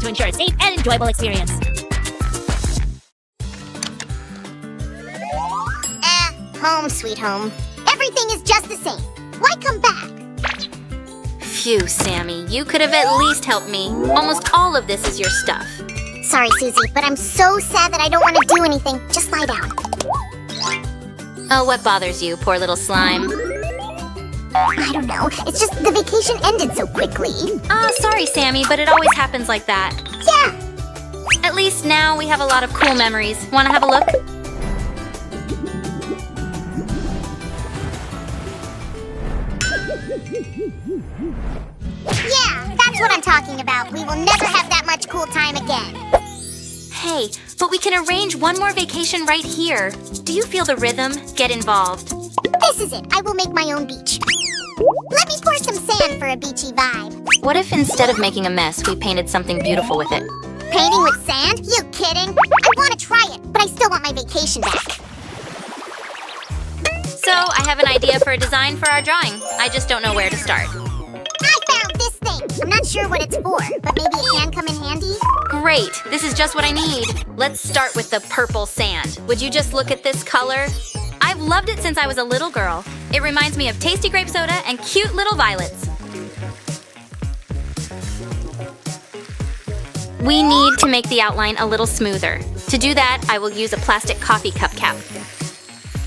to ensure a safe and enjoyable experience. Home sweet home. Everything is just the same. Why come back? Phew, Sammy, you could have at least helped me. Almost all of this is your stuff. Sorry, Susie, but I'm so sad that I don't want to do anything. Just lie down. Oh, what bothers you, poor little slime? I don't know. It's just the vacation ended so quickly. Sorry, Sammy, but it always happens like that. Yeah. At least now we have a lot of cool memories. Want to have a look? Yeah, that's what I'm talking about. We will never have that much cool time again. Hey, but we can arrange one more vacation right here. Do you feel the rhythm? Get involved. This is it. I will make my own beach. Let me pour some sand for a beachy vibe. What if instead of making a mess, we painted something beautiful with it? Painting with sand? You kidding? I want to try it, but I still want my vacation back. So, I have an idea for a design for our drawing. I just don't know where to start. I found this thing. I'm not sure what it's for, but maybe it can come in handy. Great! This is just what I need. Let's start with the purple sand. Would you just look at this color? I've loved it since I was a little girl. It reminds me of tasty grape soda and cute little violets. We need to make the outline a little smoother. To do that, I will use a plastic coffee cup cap.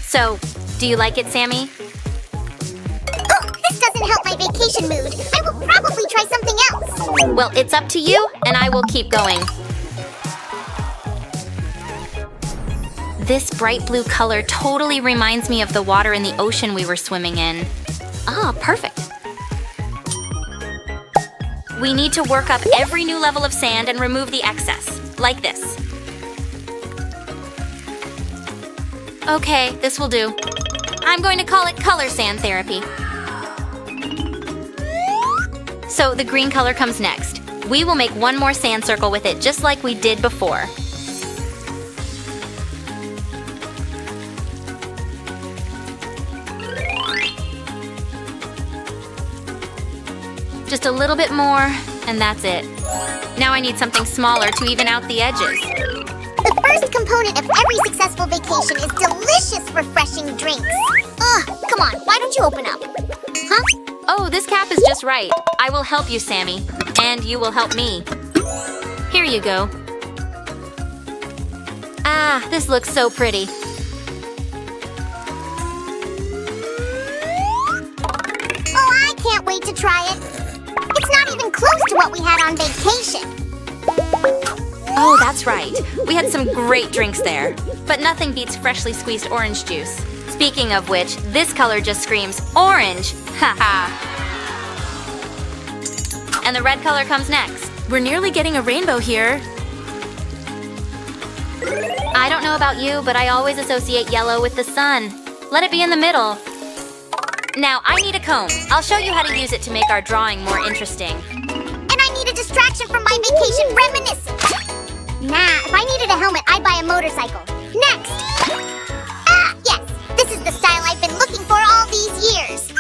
So, do you like it, Sammy? Oh, this doesn't help my vacation mood. I will probably try something else. Well, it's up to you, and I will keep going. This bright blue color totally reminds me of the water in the ocean we were swimming in. Ah, perfect. We need to work up every new level of sand and remove the excess, like this. Okay, this will do. I'm going to call it color sand therapy. So the green color comes next. We will make one more sand circle with it just like we did before. Just a little bit more, and that's it. Now I need something smaller to even out the edges. The first component of every successful vacation is delicious, refreshing drinks. Ugh, come on, why don't you open up? Huh? Oh, this cap is just right. I will help you, Sammy. And you will help me. Here you go. Ah, this looks so pretty. Oh, I can't wait to try it. It's not even close to what we had on vacation. Oh, that's right. We had some great drinks there. But nothing beats freshly squeezed orange juice. Speaking of which, this color just screams orange. Haha. And the red color comes next. We're nearly getting a rainbow here. I don't know about you, but I always associate yellow with the sun. Let it be in the middle. Now, I need a comb. I'll show you how to use it to make our drawing more interesting. And I need a distraction from my vacation reminiscence. Nah, if I needed a helmet, I'd buy a motorcycle. Next! Ah, yes! This is the style I've been looking for all these years.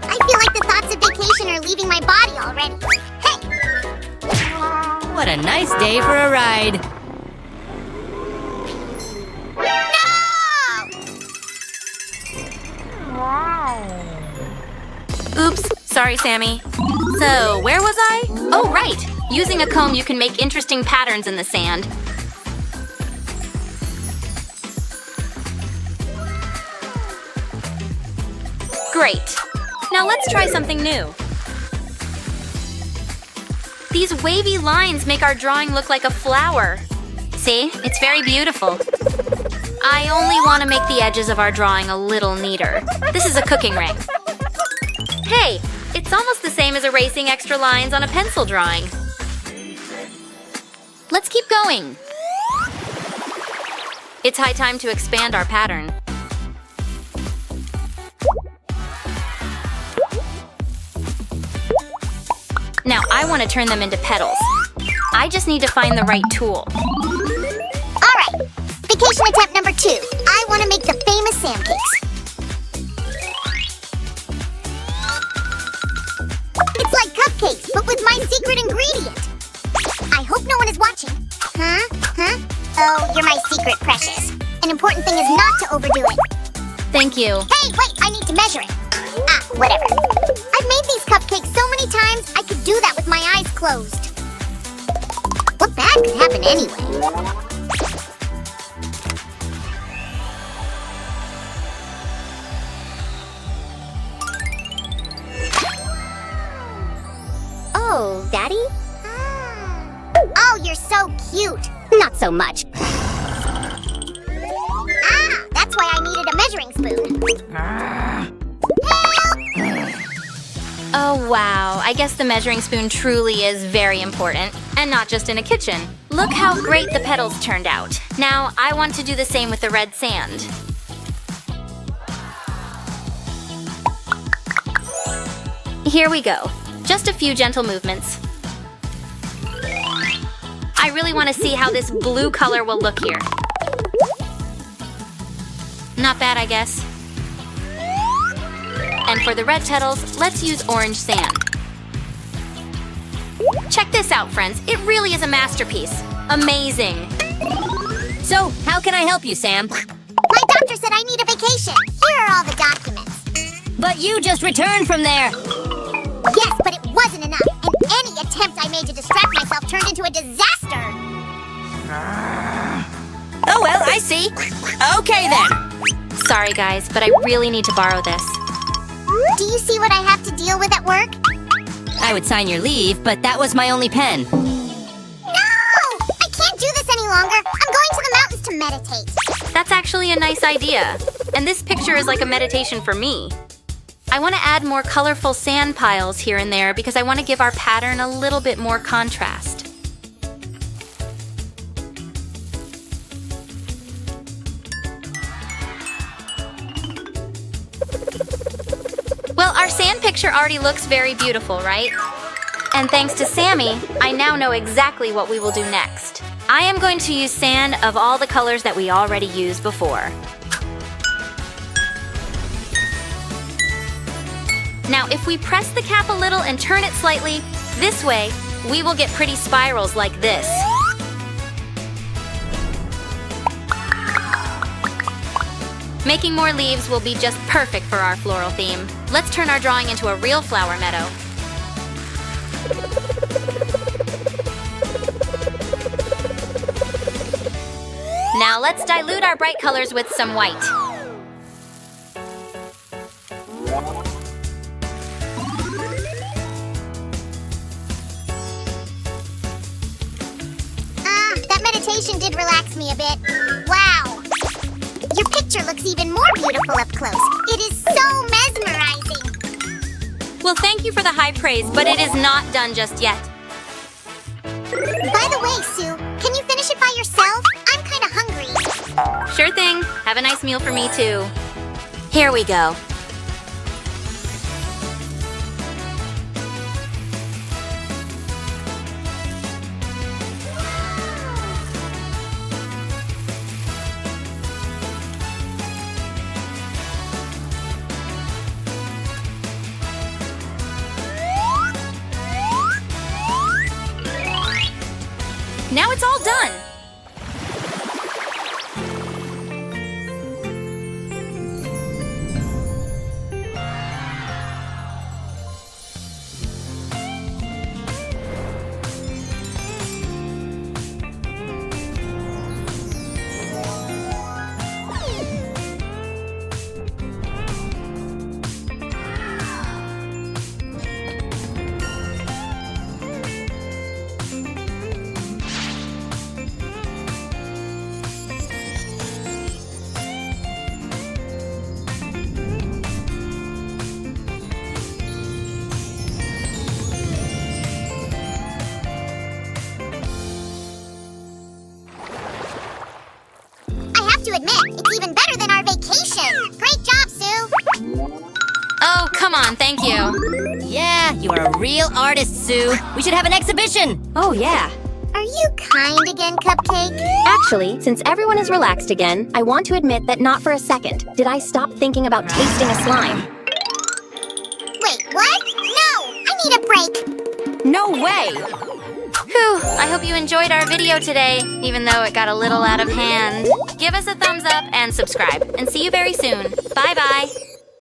I feel like the thoughts of vacation are leaving my body already. Hey! What a nice day for a ride. Oops, sorry, Sammy. So, where was I? Oh, right. Using a comb, you can make interesting patterns in the sand. Great. Now let's try something new. These wavy lines make our drawing look like a flower. See? It's very beautiful. I only want to make the edges of our drawing a little neater. This is a cooking ring. Hey, it's almost the same as erasing extra lines on a pencil drawing. Let's keep going. It's high time to expand our pattern. Now I want to turn them into petals. I just need to find the right tool. All right, vacation attempt number 2. I want to make the famous sand cakes. It's like cupcakes, but with my secret ingredient. no one is watching. Huh? Oh, you're my secret precious. An important thing is not to overdo it. Thank you. Hey, wait, I need to measure it. Whatever. I've made these cupcakes so many times, I could do that with my eyes closed. What bad could happen anyway? Oh, Daddy? Oh, you're so cute. Not so much. That's why I needed a measuring spoon. Help! Oh, wow. I guess the measuring spoon truly is very important. And not just in a kitchen. Look how great the petals turned out. Now, I want to do the same with the red sand. Here we go. Just a few gentle movements. I really want to see how this blue color will look here. Not bad, I guess. And for the red petals, let's use orange sand. Check this out, friends. It really is a masterpiece. Amazing. So, how can I help you, Sam? My doctor said I need a vacation. Here are all the documents. But you just returned from there. Yes, but it wasn't enough. And any attempt I made to distract myself turned into a disaster. Oh, well, I see. Okay, then. Sorry, guys, but I really need to borrow this. Do you see what I have to deal with at work? I would sign your leave, but that was my only pen. No! I can't do this any longer. I'm going to the mountains to meditate. That's actually a nice idea. And this picture is like a meditation for me. I want to add more colorful sand piles here and there because I want to give our pattern a little bit more contrast. Well, our sand picture already looks very beautiful, right? And thanks to Sammy, I now know exactly what we will do next. I am going to use sand of all the colors that we already used before. Now, if we press the cap a little and turn it slightly, this way, we will get pretty spirals like this. Making more leaves will be just perfect for our floral theme. Let's turn our drawing into a real flower meadow. Now let's dilute our bright colors with some white. That meditation did relax me a bit. Wow! Your picture looks even more beautiful up close. It is so mesmerizing. Well, thank you for the high praise, but it is not done just yet. By the way, Sue, can you finish it by yourself? I'm kind of hungry. Sure thing. Have a nice meal for me, too. Here we go. Now it's all done. To admit, it's even better than our vacation. Great job, Sue. Oh, come on, thank you. Yeah, you are a real artist, Sue. We should have an exhibition. Oh, yeah. Are you kind again, Cupcake? Actually, since everyone is relaxed again, I want to admit that not for a second did I stop thinking about tasting a slime. Wait, what? No! I need a break. No way! Whew, I hope you enjoyed our video today, even though it got a little out of hand. Give us a thumbs up and subscribe, and see you very soon. Bye-bye.